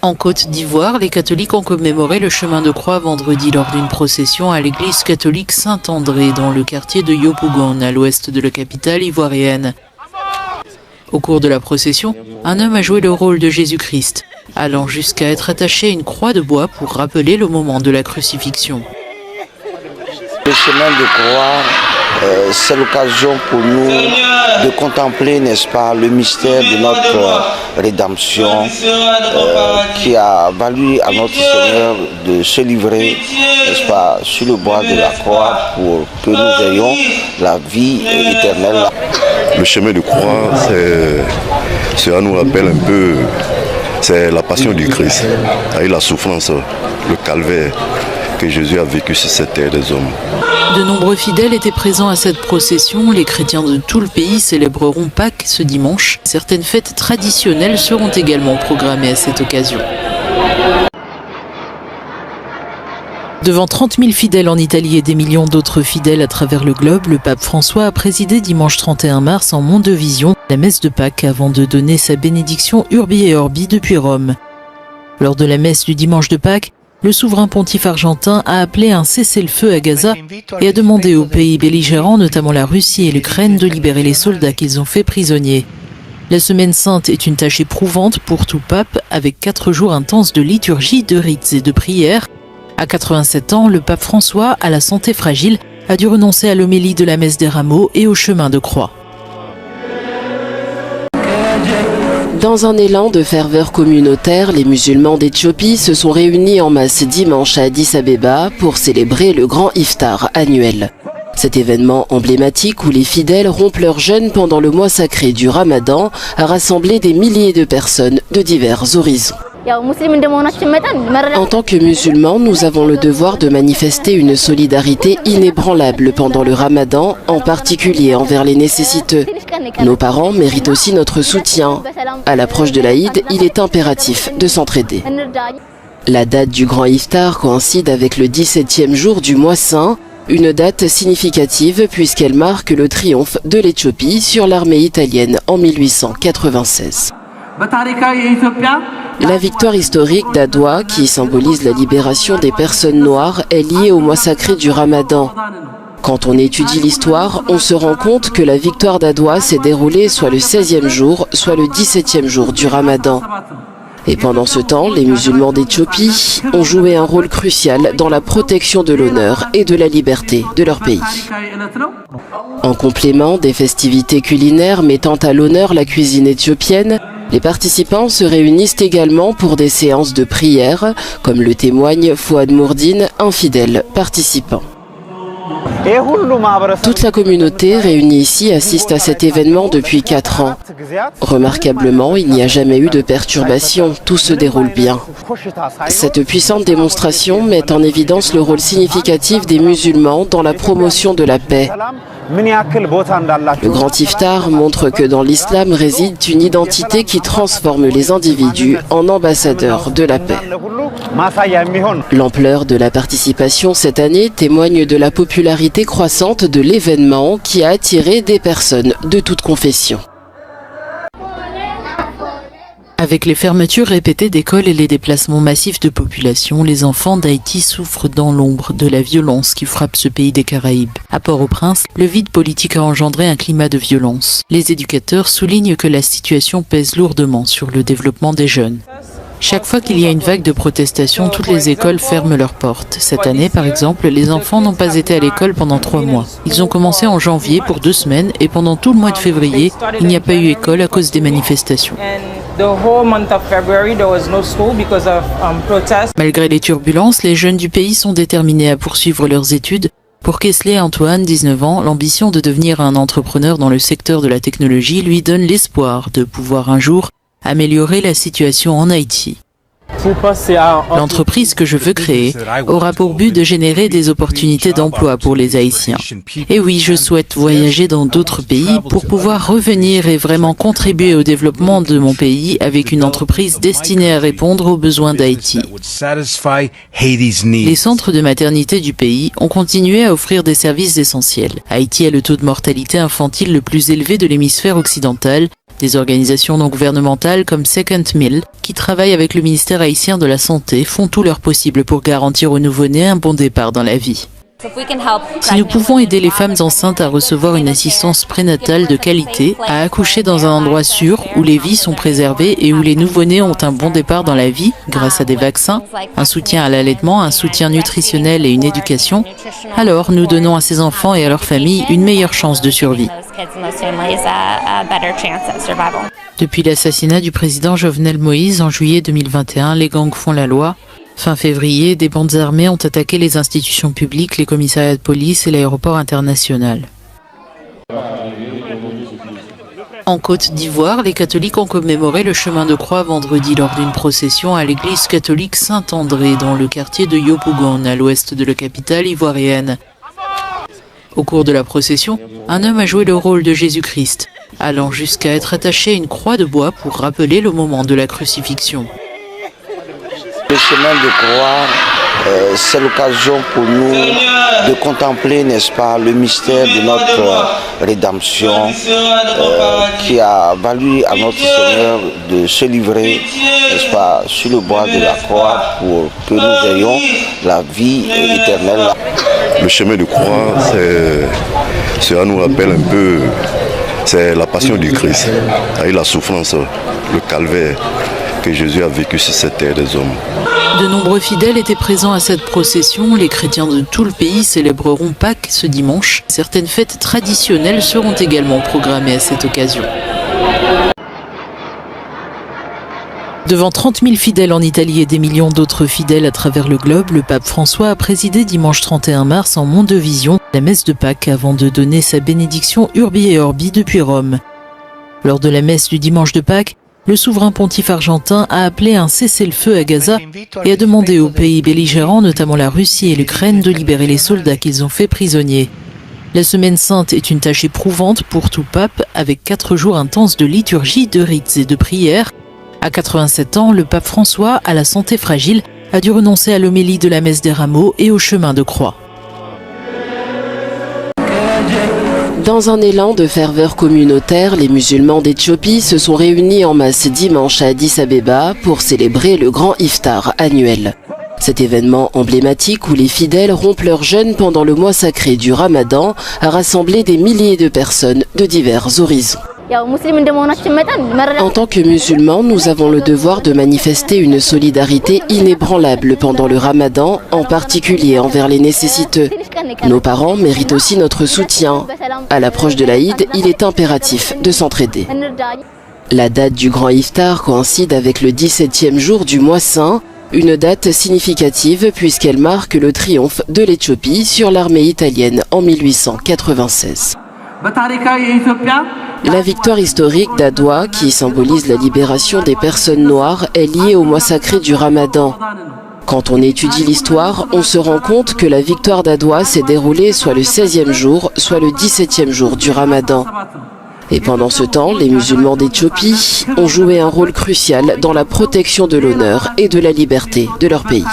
En Côte d'Ivoire, les catholiques ont commémoré le chemin de croix vendredi lors d'une procession à l'église catholique Saint-André dans le quartier de Yopougon, à l'ouest de la capitale ivoirienne. Au cours de la procession, un homme a joué le rôle de Jésus-Christ, allant jusqu'à être attaché à une croix de bois pour rappeler le moment de la crucifixion. Le chemin de croix, c'est l'occasion pour nous de contempler, n'est-ce pas, le mystère de notre rédemption qui a valu à notre Seigneur de se livrer, n'est-ce pas, sur le bois de la croix pour que nous ayons la vie éternelle. Le chemin de croix, cela nous rappelle un peu, c'est la passion du Christ, avec la souffrance, le calvaire que Jésus a vécu sur cette terre des hommes. De nombreux fidèles étaient présents à cette procession. Les chrétiens de tout le pays célébreront Pâques ce dimanche. Certaines fêtes traditionnelles seront également programmées à cette occasion. Devant 30 000 fidèles en Italie et des millions d'autres fidèles à travers le globe, le pape François a présidé dimanche 31 mars en Mondevision la messe de Pâques avant de donner sa bénédiction Urbi et Orbi depuis Rome. Lors de la messe du dimanche de Pâques, le souverain pontife argentin a appelé un cessez-le-feu à Gaza et a demandé aux pays belligérants, notamment la Russie et l'Ukraine, de libérer les soldats qu'ils ont fait prisonniers. La Semaine sainte est une tâche éprouvante pour tout pape, avec 4 jours intenses de liturgie, de rites et de prières. À 87 ans, le pape François, à la santé fragile, a dû renoncer à l'homélie de la messe des rameaux et au chemin de croix. Dans un élan de ferveur communautaire, les musulmans d'Éthiopie se sont réunis en masse dimanche à Addis Abeba pour célébrer le grand iftar annuel. Cet événement emblématique où les fidèles rompent leur jeûne pendant le mois sacré du Ramadan a rassemblé des milliers de personnes de divers horizons. En tant que musulmans, nous avons le devoir de manifester une solidarité inébranlable pendant le Ramadan, en particulier envers les nécessiteux. Nos parents méritent aussi notre soutien. À l'approche de l'Aïd, il est impératif de s'entraider. La date du grand iftar coïncide avec le 17e jour du mois saint, une date significative puisqu'elle marque le triomphe de l'Éthiopie sur l'armée italienne en 1896. La victoire historique d'Adwa, qui symbolise la libération des personnes noires, est liée au mois sacré du Ramadan. Quand on étudie l'histoire, on se rend compte que la victoire d'Adwa s'est déroulée soit le 16e jour, soit le 17e jour du Ramadan. Et pendant ce temps, les musulmans d'Éthiopie ont joué un rôle crucial dans la protection de l'honneur et de la liberté de leur pays. En complément des festivités culinaires mettant à l'honneur la cuisine éthiopienne, les participants se réunissent également pour des séances de prière, comme le témoigne Fouad Mourdine, un fidèle participant. Toute la communauté réunie ici assiste à cet événement depuis 4 ans. Remarquablement, il n'y a jamais eu de perturbation, tout se déroule bien. Cette puissante démonstration met en évidence le rôle significatif des musulmans dans la promotion de la paix. Le grand iftar montre que dans l'islam réside une identité qui transforme les individus en ambassadeurs de la paix. L'ampleur de la participation cette année témoigne de la popularité croissante de l'événement qui a attiré des personnes de toute confession. Avec les fermetures répétées d'écoles et les déplacements massifs de population, les enfants d'Haïti souffrent dans l'ombre de la violence qui frappe ce pays des Caraïbes. À Port-au-Prince, le vide politique a engendré un climat de violence. Les éducateurs soulignent que la situation pèse lourdement sur le développement des jeunes. Chaque fois qu'il y a une vague de protestation, toutes les écoles ferment leurs portes. Cette année, par exemple, les enfants n'ont pas été à l'école pendant 3 mois. Ils ont commencé en janvier pour 2 semaines et pendant tout le mois de février, il n'y a pas eu école à cause des manifestations. Malgré les turbulences, les jeunes du pays sont déterminés à poursuivre leurs études. Pour Kesley Antoine, 19 ans, l'ambition de devenir un entrepreneur dans le secteur de la technologie lui donne l'espoir de pouvoir un jour améliorer la situation en Haïti. L'entreprise que je veux créer aura pour but de générer des opportunités d'emploi pour les Haïtiens. Et oui, je souhaite voyager dans d'autres pays pour pouvoir revenir et vraiment contribuer au développement de mon pays avec une entreprise destinée à répondre aux besoins d'Haïti. Les centres de maternité du pays ont continué à offrir des services essentiels. Haïti a le taux de mortalité infantile le plus élevé de l'hémisphère occidental. Des organisations non gouvernementales comme Second Meal, qui travaillent avec le ministère haïtien de la Santé, font tout leur possible pour garantir aux nouveau-nés un bon départ dans la vie. Si nous pouvons aider les femmes enceintes à recevoir une assistance prénatale de qualité, à accoucher dans un endroit sûr où les vies sont préservées et où les nouveau-nés ont un bon départ dans la vie grâce à des vaccins, un soutien à l'allaitement, un soutien nutritionnel et une éducation, alors nous donnons à ces enfants et à leurs familles une meilleure chance de survie. Depuis l'assassinat du président Jovenel Moïse en juillet 2021, les gangs font la loi. Fin février, des bandes armées ont attaqué les institutions publiques, les commissariats de police et l'aéroport international. En Côte d'Ivoire, les catholiques ont commémoré le chemin de croix vendredi lors d'une procession à l'église catholique Saint-André dans le quartier de Yopougon, à l'ouest de la capitale ivoirienne. Au cours de la procession, un homme a joué le rôle de Jésus-Christ, allant jusqu'à être attaché à une croix de bois pour rappeler le moment de la crucifixion. Le chemin de croix, c'est l'occasion pour nous de contempler, n'est-ce pas, le mystère de notre rédemption qui a valu à notre Seigneur de se livrer, n'est-ce pas, sur le bois de la croix pour que nous ayons la vie éternelle. Le chemin de croix, cela nous rappelle un peu, c'est la passion du Christ, avec la souffrance, le calvaire que Jésus a vécu sur cette terre des hommes. De nombreux fidèles étaient présents à cette procession. Les chrétiens de tout le pays célébreront Pâques ce dimanche. Certaines fêtes traditionnelles seront également programmées à cette occasion. Devant 30 000 fidèles en Italie et des millions d'autres fidèles à travers le globe, le pape François a présidé dimanche 31 mars en Mondevision la messe de Pâques avant de donner sa bénédiction Urbi et Orbi depuis Rome. Lors de la messe du dimanche de Pâques, le souverain pontife argentin a appelé un cessez-le-feu à Gaza et a demandé aux pays belligérants, notamment la Russie et l'Ukraine, de libérer les soldats qu'ils ont fait prisonniers. La Semaine sainte est une tâche éprouvante pour tout pape, avec 4 jours intenses de liturgie, de rites et de prières. À 87 ans, le pape François, à la santé fragile, a dû renoncer à l'homélie de la messe des rameaux et au chemin de croix. Dans un élan de ferveur communautaire, les musulmans d'Éthiopie se sont réunis en masse dimanche à Addis Abeba pour célébrer le grand iftar annuel. Cet événement emblématique où les fidèles rompent leur jeûne pendant le mois sacré du Ramadan a rassemblé des milliers de personnes de divers horizons. En tant que musulmans, nous avons le devoir de manifester une solidarité inébranlable pendant le Ramadan, en particulier envers les nécessiteux. Nos parents méritent aussi notre soutien. À l'approche de l'Aïd, il est impératif de s'entraider. La date du grand iftar coïncide avec le 17e jour du mois saint, une date significative puisqu'elle marque le triomphe de l'Éthiopie sur l'armée italienne en 1896. La victoire historique d'Adwa, qui symbolise la libération des personnes noires, est liée au mois sacré du Ramadan. Quand on étudie l'histoire, on se rend compte que la victoire d'Adwa s'est déroulée soit le 16e jour, soit le 17e jour du Ramadan. Et pendant ce temps, les musulmans d'Éthiopie ont joué un rôle crucial dans la protection de l'honneur et de la liberté de leur pays.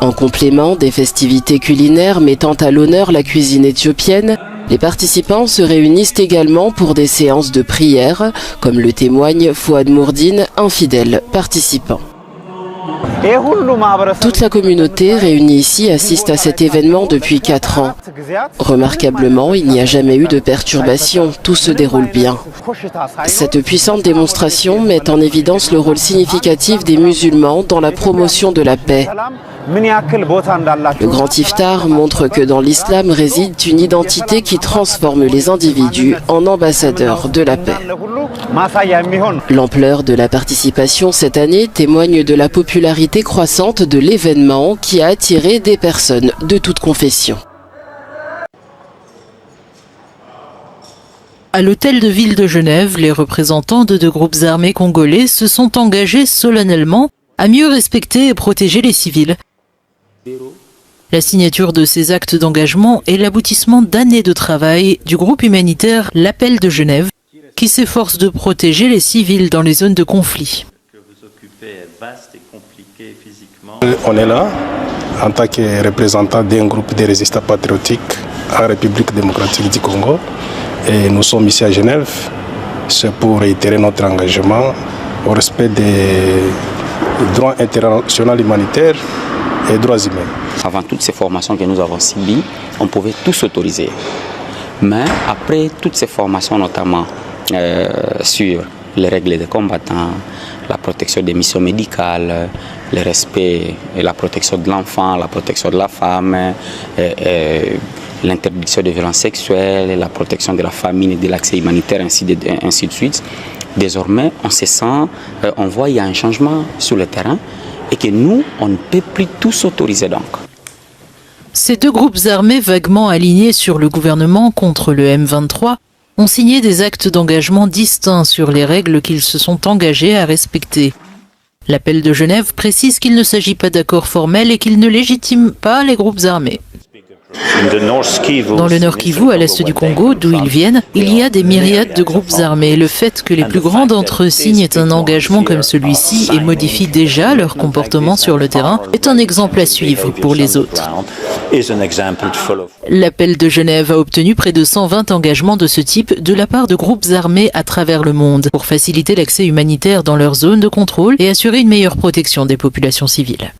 En complément des festivités culinaires mettant à l'honneur la cuisine éthiopienne, les participants se réunissent également pour des séances de prière, comme le témoigne Fouad Mourdine, un fidèle participant. Toute la communauté réunie ici assiste à cet événement depuis 4 ans. Remarquablement, il n'y a jamais eu de perturbation, tout se déroule bien. Cette puissante démonstration met en évidence le rôle significatif des musulmans dans la promotion de la paix. Le grand iftar montre que dans l'islam réside une identité qui transforme les individus en ambassadeurs de la paix. L'ampleur de la participation cette année témoigne de la popularité croissante de l'événement qui a attiré des personnes de toute confession. À l'hôtel de ville de Genève, les représentants de 2 groupes armés congolais se sont engagés solennellement à mieux respecter et protéger les civils. La signature de ces actes d'engagement est l'aboutissement d'années de travail du groupe humanitaire L'Appel de Genève, qui s'efforce de protéger les civils dans les zones de conflit. On est là en tant que représentant d'un groupe de résistants patriotiques en République démocratique du Congo. Et nous sommes ici à Genève c'est pour réitérer notre engagement au respect des droits internationaux humanitaires et droits humains. Avant toutes ces formations que nous avons subies, on pouvait tout s'autoriser. Mais après toutes ces formations, notamment sur les règles des combattants, la protection des missions médicales, le respect et la protection de l'enfant, la protection de la femme, l'interdiction des violences sexuelles, la protection de la famille et de l'accès humanitaire, ainsi de suite. Désormais, on se sent, on voit qu'il y a un changement sur le terrain et que nous, on ne peut plus tout s'autoriser donc. Ces deux groupes armés vaguement alignés sur le gouvernement contre le M23 ont signé des actes d'engagement distincts sur les règles qu'ils se sont engagés à respecter. L'appel de Genève précise qu'il ne s'agit pas d'accords formels et qu'il ne légitime pas les groupes armés. Dans le Nord Kivu, à l'est du Congo, d'où ils viennent, il y a des myriades de groupes armés. Le fait que les plus grands d'entre eux signent un engagement comme celui-ci et modifient déjà leur comportement sur le terrain est un exemple à suivre pour les autres. L'appel de Genève a obtenu près de 120 engagements de ce type de la part de groupes armés à travers le monde pour faciliter l'accès humanitaire dans leur zone de contrôle et assurer une meilleure protection des populations civiles.